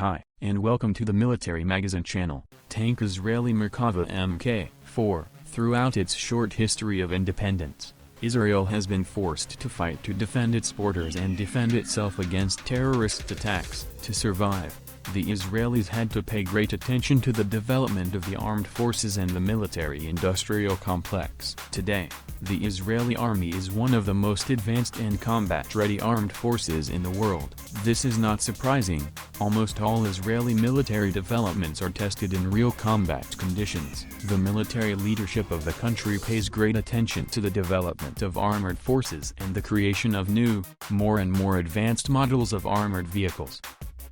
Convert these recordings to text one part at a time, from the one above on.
Hi, and welcome to the Military Magazine channel. Tank Israeli Merkava Mk.4. Throughout its short history of independence, Israel has been forced to fight to defend its borders and defend itself against terrorist attacks. To survive, the Israelis had to pay great attention to the development of the armed forces and the military-industrial complex. Today, the Israeli army is one of the most advanced and combat-ready armed forces in the world. This is not surprising. Almost all Israeli military developments are tested in real combat conditions. The military leadership of the country pays great attention to the development of armored forces and the creation of new, more and more advanced models of armored vehicles.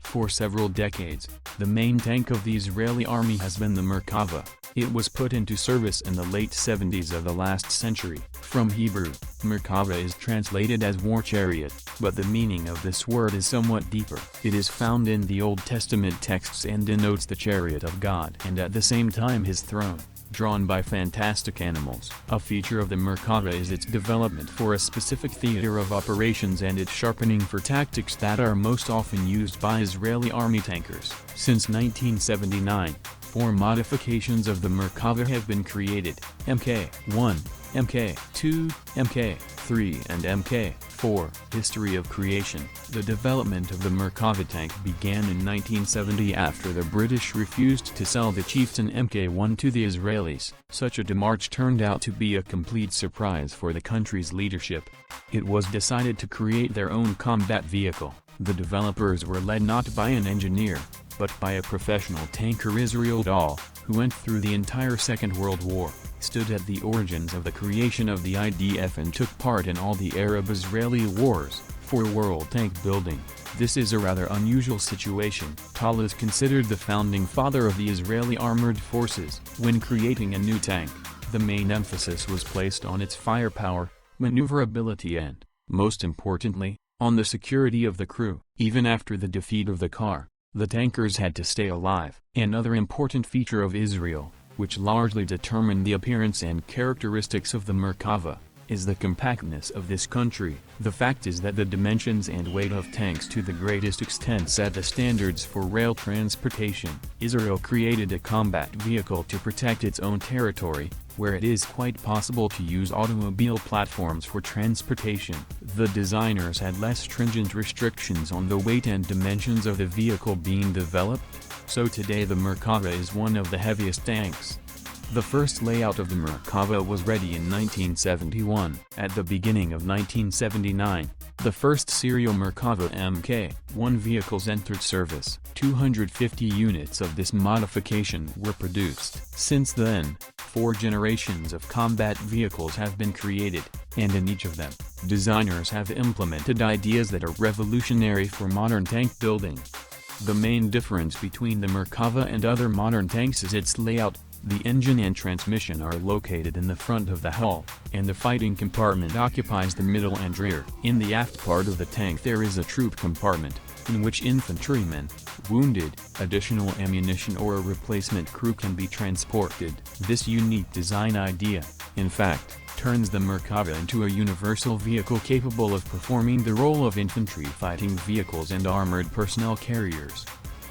For several decades, the main tank of the Israeli army has been the Merkava. It was put into service in the late 70s of the last century. From Hebrew, Merkava is translated as war chariot, but the meaning of this word is somewhat deeper. It is found in the Old Testament texts and denotes the chariot of God and at the same time his throne, drawn by fantastic animals. A feature of the Merkava is its development for a specific theater of operations and its sharpening for tactics that are most often used by Israeli army tankers. Since 1979, 4 modifications of the Merkava have been created: Mk.1, Mk.2, Mk.3 and Mk.4. History of creation. The development of the Merkava tank began in 1970 after the British refused to sell the Chieftain Mk.1 to the Israelis. Such a demarche turned out to be a complete surprise for the country's leadership. It was decided to create their own combat vehicle. The developers were led not by an engineer, but by a professional tanker, Israel Dahl, who went through the entire Second World War, stood at the origins of the creation of the IDF and took part in all the Arab-Israeli wars, for world tank building. This is a rather unusual situation. Dahl is considered the founding father of the Israeli armored forces. When creating a new tank, the main emphasis was placed on its firepower, maneuverability and, most importantly, on the security of the crew. Even after the defeat of the car, the tankers had to stay alive. Another important feature of Israel, which largely determined the appearance and characteristics of the Merkava, is the compactness of this country. The fact is that the dimensions and weight of tanks to the greatest extent set the standards for rail transportation. Israel created a combat vehicle to protect its own territory, where it is quite possible to use automobile platforms for transportation. The designers had less stringent restrictions on the weight and dimensions of the vehicle being developed, so today the Merkava is one of the heaviest tanks. The first layout of the Merkava was ready in 1971. At the beginning of 1979, the first serial Merkava Mk.1 vehicles entered service. 250 units of this modification were produced. Since then, 4 generations of combat vehicles have been created, and in each of them, designers have implemented ideas that are revolutionary for modern tank building. The main difference between the Merkava and other modern tanks is its layout. The engine and transmission are located in the front of the hull, and the fighting compartment occupies the middle and rear. In the aft part of the tank there is a troop compartment, in which infantrymen, wounded, additional ammunition or a replacement crew can be transported. This unique design idea, in fact, turns the Merkava into a universal vehicle capable of performing the role of infantry fighting vehicles and armored personnel carriers.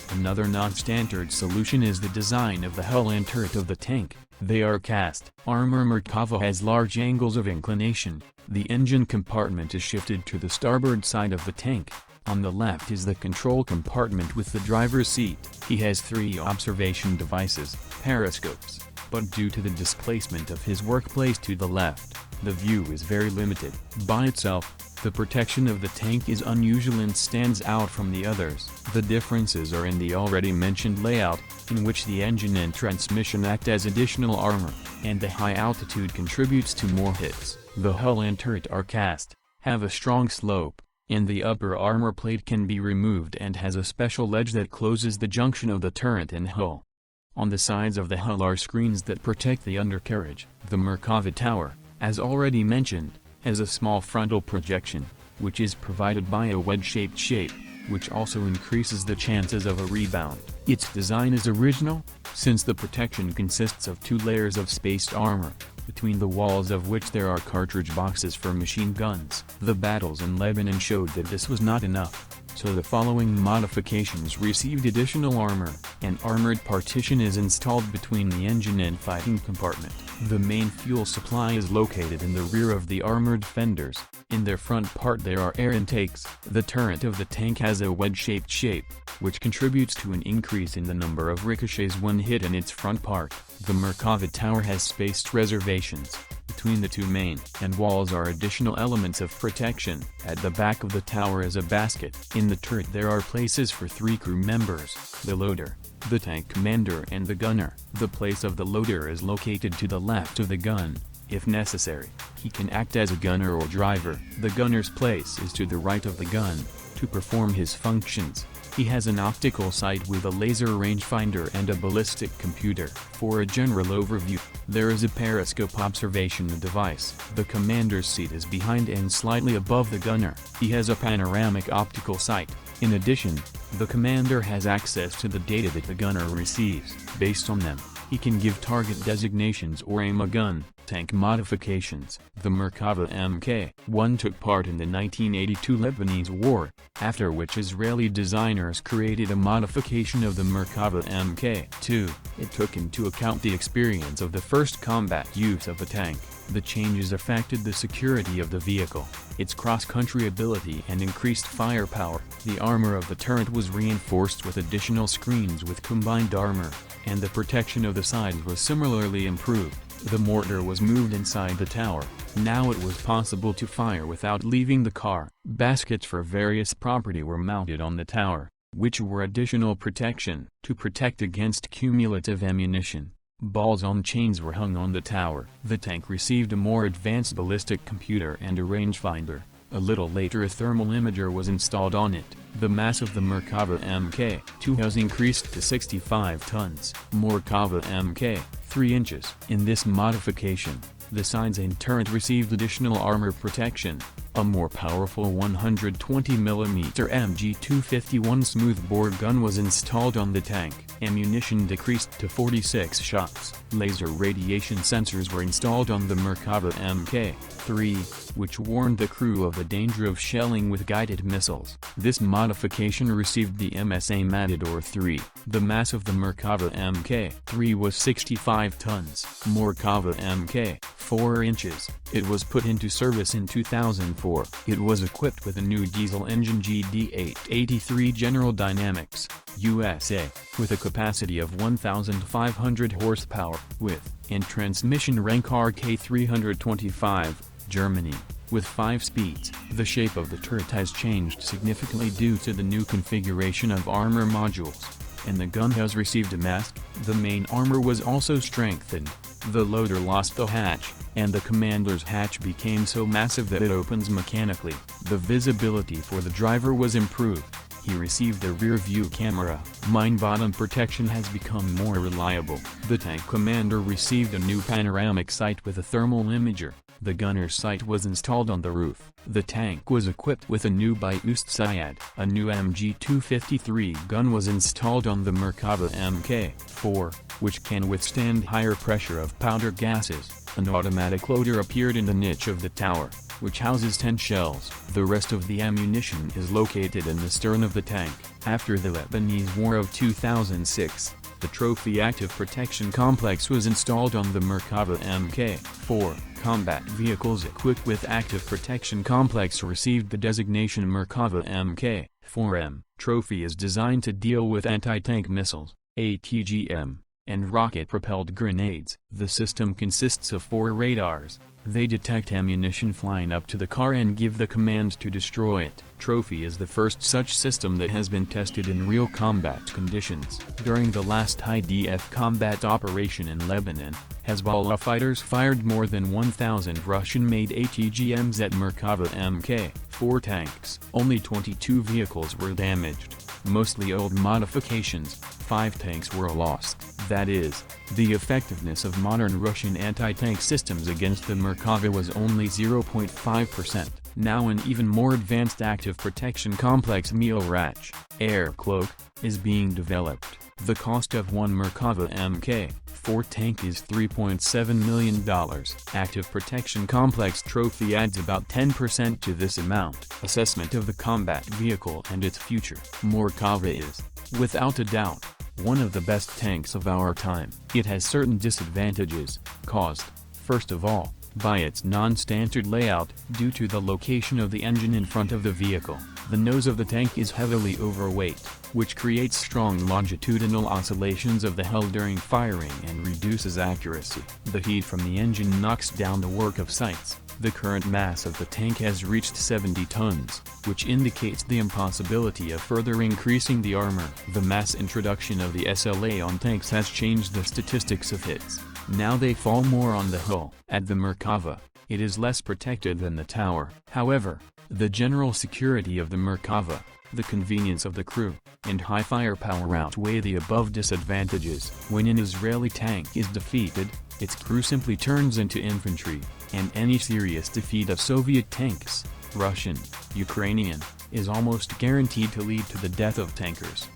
Another non-standard solution is the design of the hull and turret of the tank. They are cast. Armor Merkava has large angles of inclination. The engine compartment is shifted to the starboard side of the tank. On the left is the control compartment with the driver's seat. He has 3 observation devices, periscopes, but due to the displacement of his workplace to the left, the view is very limited. By itself, the protection of the tank is unusual and stands out from the others. The differences are in the already mentioned layout, in which the engine and transmission act as additional armor, and the high altitude contributes to more hits. The hull and turret are cast, have a strong slope, and the upper armor plate can be removed and has a special ledge that closes the junction of the turret and hull. On the sides of the hull are screens that protect the undercarriage. The Merkava tower, as already mentioned, has a small frontal projection, which is provided by a wedge-shaped shape, which also increases the chances of a rebound. Its design is original, since the protection consists of 2 layers of spaced armor, between the walls of which there are cartridge boxes for machine guns. The battles in Lebanon showed that this was not enough. so the following modifications received additional armor. An armored partition is installed between the engine and fighting compartment. The main fuel supply is located in the rear of the armored fenders. In their front part there are air intakes. The turret of the tank has a wedge-shaped shape, which contributes to an increase in the number of ricochets when hit in its front part. The Merkava tower has spaced reservations between the two main and walls are additional elements of protection. At the back of the tower is a basket. In the turret there are places for 3 crew members, the loader, the tank commander and the gunner. The place of the loader is located to the left of the gun. If necessary, he can act as a gunner or driver. The gunner's place is to the right of the gun. To perform his functions, he has an optical sight with a laser rangefinder and a ballistic computer. For a general overview, there is a periscope observation device. The commander's seat is behind and slightly above the gunner. He has a panoramic optical sight. In addition, the commander has access to the data that the gunner receives. Based on them, he can give target designations or aim a gun. Tank modifications. The Merkava Mk.1 took part in the 1982 Lebanese War, after which Israeli designers created a modification of the Merkava Mk.2. It took into account the experience of the first combat use of the tank. The changes affected the security of the vehicle, its cross-country ability and increased firepower. The armor of the turret was reinforced with additional screens with combined armor, and the protection of the sides was similarly improved. The mortar was moved inside the tower. Now it was possible to fire without leaving the car. Baskets for various property were mounted on the tower, which were additional protection. To protect against cumulative ammunition, balls on chains were hung on the tower. The tank received a more advanced ballistic computer and a rangefinder. A little later a thermal imager was installed on it. The mass of the Merkava Mk.2 has increased to 65 tons. Merkava Mk, 3 inches. In this modification, the sides and turret received additional armor protection. A more powerful 120mm Mk.2 smoothbore gun was installed on the tank. Ammunition decreased to 46 shots. Laser radiation sensors were installed on the Merkava Mk.3, which warned the crew of the danger of shelling with guided missiles. This modification received the MSA Matador 3. The mass of the Merkava Mk.3 was 65 tons. Merkava Mk, 4 inches. It was put into service in 2004. It was equipped with a new diesel engine GD883 General Dynamics, USA, with a capacity of 1,500 horsepower, and transmission rank RK325, Germany, with 5 speeds. The shape of the turret has changed significantly due to the new configuration of armor modules, and the gun has received a mast. The main armor was also strengthened. The loader lost the hatch, and the commander's hatch became so massive that it opens mechanically. The visibility for the driver was improved. He received a rear-view camera. Mine bottom protection has become more reliable. The tank commander received a new panoramic sight with a thermal imager. The gunner's sight was installed on the roof. The tank was equipped with a new Boost Syad. A new MG253 gun was installed on the Merkava Mk.4, which can withstand higher pressure of powder gases. An automatic loader appeared in the niche of the tower, which houses 10 shells. The rest of the ammunition is located in the stern of the tank. After the Lebanese War of 2006, the Trophy Active Protection Complex was installed on the Merkava Mk.4. Combat vehicles equipped with Active Protection Complex received the designation Merkava Mk.4M. Trophy is designed to deal with anti-tank missiles, ATGM, and rocket-propelled grenades. The system consists of 4 radars. They detect ammunition flying up to the car and give the command to destroy it. Trophy is the first such system that has been tested in real combat conditions. During the last IDF combat operation in Lebanon, Hezbollah fighters fired more than 1,000 Russian-made ATGMs at Merkava Mk.4 tanks. Only 22 vehicles were damaged, mostly old modifications. 5 tanks were lost. That is, the effectiveness of modern Russian anti-tank systems against the Merkava was only 0.5%. Now an even more advanced active protection complex Mirach, air cloak, is being developed. The cost of one Merkava Mk.4 IV Tank is $3.7 million. Active Protection Complex Trophy adds about 10% to this amount. Assessment of the combat vehicle and its future. Merkava is, without a doubt, one of the best tanks of our time. It has certain disadvantages, caused, first of all, by its non-standard layout, due to the location of the engine in front of the vehicle. The nose of the tank is heavily overweight, which creates strong longitudinal oscillations of the hull during firing and reduces accuracy. The heat from the engine knocks down the work of sights. The current mass of the tank has reached 70 tons, which indicates the impossibility of further increasing the armor. The mass introduction of the SLA on tanks has changed the statistics of hits. Now they fall more on the hull. At the Merkava, it is less protected than the tower. However, the general security of the Merkava, the convenience of the crew, and high firepower outweigh the above disadvantages. When an Israeli tank is defeated, its crew simply turns into infantry, and any serious defeat of Soviet tanks, Russian, Ukrainian, is almost guaranteed to lead to the death of tankers.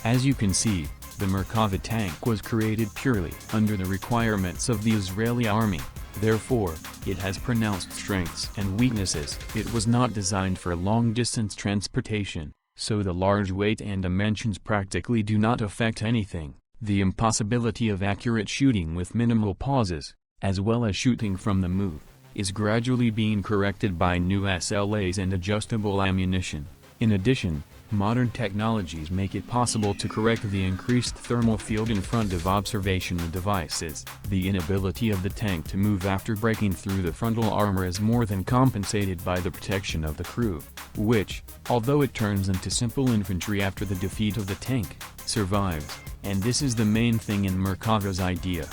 As you can see, the Merkava tank was created purely under the requirements of the Israeli army. Therefore, it has pronounced strengths and weaknesses. It was not designed for long-distance transportation, so the large weight and dimensions practically do not affect anything. The impossibility of accurate shooting with minimal pauses, as well as shooting from the move, is gradually being corrected by new SLAs and adjustable ammunition. In addition, modern technologies make it possible to correct the increased thermal field in front of observational devices. The inability of the tank to move after breaking through the frontal armor is more than compensated by the protection of the crew, which, although it turns into simple infantry after the defeat of the tank, survives, and this is the main thing in Merkava's idea.